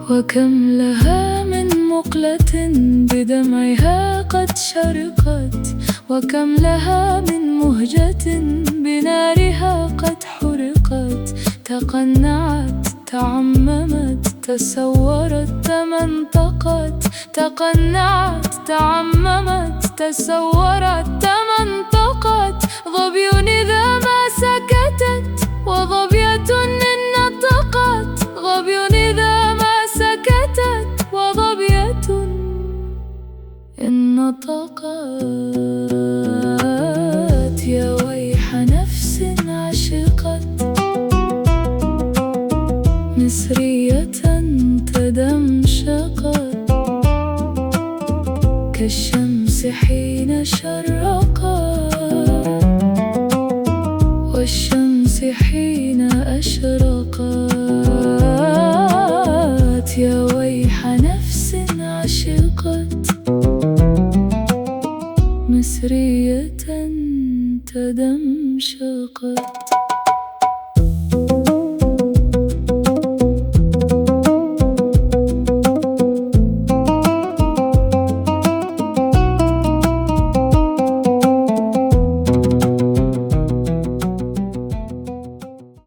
وكم لها من مقلة بدمعها قد شرقت، وكم لها من مهجة بنارها قد حرقت. تقنعت تعممت تسورت تمنطقت، تقنعت تعممت تسورت تمنطقت. ظبي إذا ما سكتت وظبية إن نطقت، ظبي إذا ما سكتت وظبية إن نطقت. يا ويح نفس عشقت مصرية تدمشقت، كالشمس حين شرقت والشمس حين أشرقت. يا ويح نفس عشقت مصرية تدمشقت.